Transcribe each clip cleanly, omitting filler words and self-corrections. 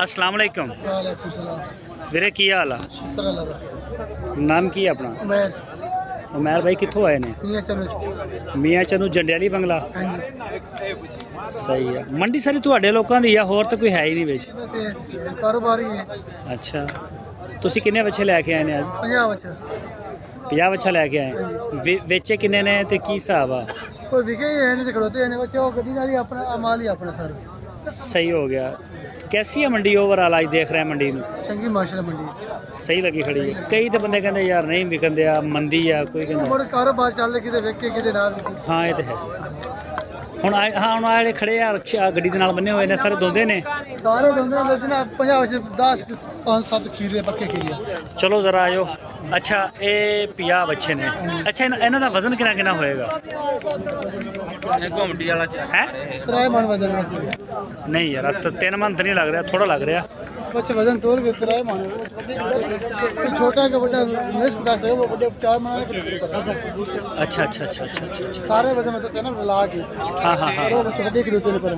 अस्सलाम वालेकुम। वालेकुम सलाम। ਵੀਰੇ ਕੀ ਹਾਲ ਆ? शुक्र अल्लाह का। ਨਾਮ ਕੀ ਆ ਆਪਣਾ? उमैर ਉਮੈਰ ਭਾਈ ਕਿੱਥੋਂ ਆਏ ਨੇ? मियां चलो। ਮੀਆਂ ਚੰਨੂ ਜੰਡਿਆਲੀ ਬੰਗਲਾ। हाँ जी। ਸਹੀ ਆ। ਮੰਡੀ ਸਾਰੀ ਤੁਹਾਡੇ ਲੋਕਾਂ ਦੀ ਆ, ਹੋਰ ਤਾਂ ਕੋਈ ਹੈ ਹੀ ਨਹੀਂ ਵਿੱਚ। वैसे कारोबार ही है। ਅੱਛਾ, ਤੁਸੀਂ ਕਿੰਨੇ ਬੱਚੇ ਲੈ ਕੇ ਆਏ ਨੇ ਅੱਜ? 50 बच्चा 50 ਬੱਚਾ ਲੈ ਕੇ ਆਏ। ਵੇਚੇ ਕਿੰਨੇ ਨੇ ਤੇ ਕੀ ਹਿਸਾਬ ਆ? कोई विके ही है नहीं तो खड़ोते हैं बच्चे वो गड्डी नाली अपना माल ही अपना सारा। सही हो गया। कैसी है मंडी ओवरऑल आज देख रहे हैं मंडी में? चंगी माशाल्लाह मंडी सही लगी खड़ी है। कई तो बंदे कहते यार नहीं विकन दिया मंदी आ कोई है। कहता बड़ा कारोबार चल रहा किते विके किते ना विके। हाँ ये तो है। ਹੁਣ ਆ ਜਿਹੜੇ ਖੜੇ ਆ ਰਕਸ਼ਾ ਗੱਡੀ ਦੇ ਨਾਲ ਬੰਨੇ ਹੋਏ ਨੇ ਸਾਰੇ ਦੋਂਦੇ ਨੇ सारे दोनों बेचना 50 बच्चे 10 5 7 खीरे पक्के खीरे। ਚਲੋ ਜ਼ਰਾ ਆਇਓ। ਅੱਛਾ ਇਹ 50 ਬੱਚੇ ਨੇ। ਅੱਛਾ ਇਹਨਾਂ ਦਾ ਵਜ਼ਨ ਕਿੰਨਾ ਕਿੰਨਾ ਹੋਏਗਾ? ਇਹ ਘੁੰਮਟੀ ਵਾਲਾ ਹੈ त्राय मन वजन बच्चे ਨਹੀਂ ਯਾਰ 3 ਮਨ ਤਾਂ ਨਹੀਂ ਲੱਗ ਰਿਹਾ, ਥੋੜਾ ਲੱਗ ਰਿਹਾ। बच्चे वजन तोल के त्राय मन छोटा का बड़ा मिस्क दास है वो बड़े 4 मन वाले। ਅੱਛਾ ਅੱਛਾ ਅੱਛਾ ਅੱਛਾ ਅੱਛਾ सारे वजन में तो ना ला के ਹਾਂ ਹਾਂ ਹਾਂ। और वो बच्चे बड़े खरीदते ने पर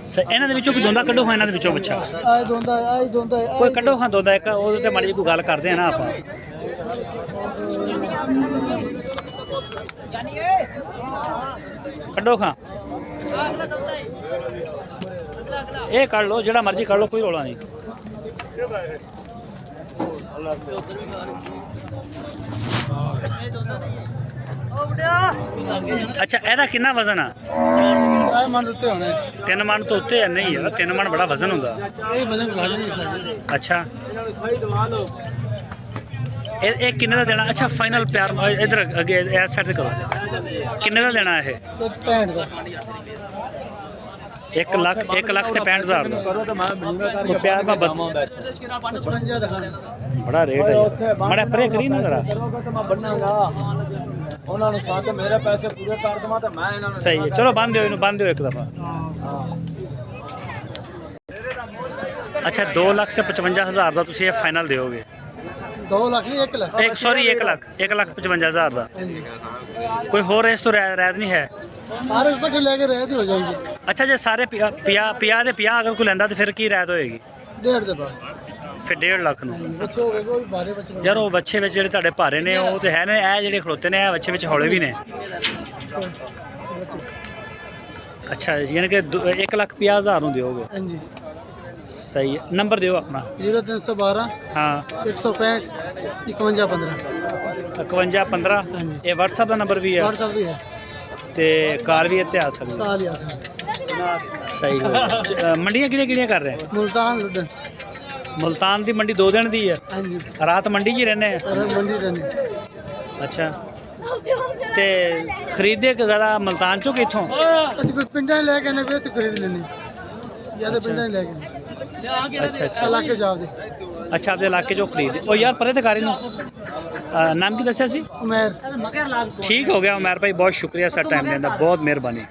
ਸਹੀ। ਇਹਨਾਂ ਦੇ ਵਿੱਚੋਂ ਕੋਈ ਦੋਂਦਾ ਕੱਢੋ ਹਾਂ, ਇਹਨਾਂ ਦੇ ਵਿੱਚੋਂ ਬੱਚਾ आई दोंदा ਕੋਈ ਕੱਢੋ ਹਾਂ ਦੋਂਦਾ ਇੱਕ, ਉਹਦੇ ਤੇ ਮਾੜੀ ਜਿਹੀ ਕੋਈ ਗੱਲ ਕਰਦੇ ਆ ਨਾ ਆਪਾਂ। ਕੱਢੋ ਖਾਂ ਇਹ ਕੱਢ ਲਓ, ਜਿਹੜਾ ਮਰਜ਼ੀ ਕੱਢ ਲਓ, ਕੋਈ ਰੌਲਾ ਨਹੀਂ। ਅੱਛਾ ਇਹਦਾ ਕਿੰਨਾ ਵਜ਼ਨ ਆ? त्राय मन देते होने 3 ਮਣ ਤੋਂ ਉੱਤੇ ਆ? ਨਹੀਂ ਯਾਰ 3 ਮਣ ਬੜਾ ਵਜ਼ਨ ਹੁੰਦਾ। ये वजन घट नहीं सकते। ਅੱਛਾ ਇਹ ਕਿੰਨੇ ਦਾ ਦੇਣਾ? ਅੱਛਾ ਫਾਈਨਲ ਪਿਆਰ ਇਧਰ ਅੱਗੇ ਇਸ ਸਾਈਡ ਤੇ ਕਰੋ। ਕਿੰਨੇ ਦਾ ਦੇਣਾ ਇਹ? तो 65 का 1 ਲੱਖ ਤੇ 65,000 ਦਾ। ਉਹ ਪਿਆਰ ਮਾ 55 ਦਾ ਬੜਾ ਰੇਟ ਹੈ। ਮੜਾ ਪਰੇ ਕਰੀ ਨਾ ਜ਼ਰਾ। ਉਹਨਾਂ ਨੂੰ ਸਾਥ ਮੇਰੇ ਪੈਸੇ ਪੂਰੇ ਕਰ ਦਵਾਂ ਤੇ ਮੈਂ ਇਹਨਾਂ ਨੂੰ ਸਹੀ ਹੈ। ਚਲੋ ਬੰਦ ਦਿਓ ਇਹਨੂੰ, ਬੰਦ ਦਿਓ ਇੱਕ ਦਫਾ। ਅੱਛਾ 2 ਲੱਖ ਤੇ 55,000 ਦਾ ਤੁਸੀਂ ਇਹ ਫਾਈਨਲ ਦਿਓਗੇ? 2 लाख नहीं 1 लाख। ਇੱਕ ਸੌਰੀ 1 ਲੱਖ 55,000 ਦਾ। हाँ जी ਕੋਈ ਹੋਰ ਇਸ ਤੋਂ ਰਹਿਤ ਨਹੀਂ ਹੈ? सारे इकट्ठे लेके रहते हो जाएंगे। ਅੱਛਾ ਜੇ ਸਾਰੇ 50 ਦੇ 50 ਅਗਰ ਕੋਈ ਲੈਂਦਾ ਤੇ ਫਿਰ ਕੀ ਰਹਿਤ ਹੋਏਗੀ? 1.5 ਦੇ ਬਾਅਦ ਫਿਰ 1.5 ਲੱਖ ਨੂੰ। बच्चे हो गए कोई बारे बच्चे ਯਾਰ ਉਹ ਵੱਛੇ ਵਿੱਚ ਜਿਹੜੇ ਤੁਹਾਡੇ ਭਾਰੇ ਨੇ ਉਹ ਤੇ ਹੈ ਨੇ, ਇਹ ਜਿਹੜੇ ਖਲੋਤੇ ਨੇ ਇਹ ਵੱਛੇ ਵਿੱਚ ਹੌਲੇ ਵੀ ਨੇ। बच्चे। ਅੱਛਾ ਯਾਨੀ ਕਿ 1,50,000 ਨੂੰ ਦਿਓਗੇ? हाँ जी। ਸਹੀ ਹੈ। ਨੰਬਰ ਦਿਓ ਆਪਣਾ। 0312 ਹਾਂ 165 51 15। 5115। ਹਾਂਜੀ। ਇਹ WhatsApp ਦਾ ਨੰਬਰ ਵੀ ਹੈ WhatsApp भी है। ਤੇ ਕਾਰ ਵੀ ਇੱਥੇ ਆ ਸਕਦੀ ਹੈ। ताल यार ਸਹੀ ਹੈ। ਮੰਡੀਆਂ ਕਿਹੜੀਆਂ ਕਿਹੜੀਆਂ ਕਰ ਰਹੇ? मुल्तान लुडन। ਮੁਲਤਾਨ ਦੀ ਮੰਡੀ 2 ਦਿਨ ਦੀ ਹੈ? हाँ जी। ਰਾਤ ਮੰਡੀ 'ਚ ਹੀ ਰਹਿੰਦੇ ਆ? और मंडी रहने ਅੱਛਾ ਤੇ ਖਰੀਦੇ ਕਿ ਜ਼ਿਆਦਾ ਮੁਲਤਾਨ ਚੋਂ ਕਿੱਥੋਂ? ਅਸੀਂ ਕੋਈ ਪਿੰਡਾਂ ਲੈ ਕੇ ਨੇ ਕੋਈ ਖਰੀਦ ਲੈਣੇ ਜਿਆਦਾ ਪਿੰਡਾਂ ਲੈ ਕੇ ਅੱਛਾ ਅੱਛਾ ਇਲਾਕੇ ਜਾਵਦੇ। ਅੱਛਾ ਆਪਦੇ ਇਲਾਕੇ ਚੋਂ ਖਰੀਦੇ। ਉਹ ਯਾਰ ਪਰੇ ਤੇ ਕਰ ਇਹਨੂੰ। ਨਾਮ ਕੀ ਦੱਸਿਆ ਸੀ? ਉਮਰ ਠੀਕ ਹੋ ਗਿਆ ਉਮਰ ਭਾਈ, ਬਹੁਤ ਸ਼ੁਕਰੀਆ ਸਰ ਟਾਈਮ ਦੇਣ ਦਾ, ਬਹੁਤ ਮਿਹਰਬਾਨੀ।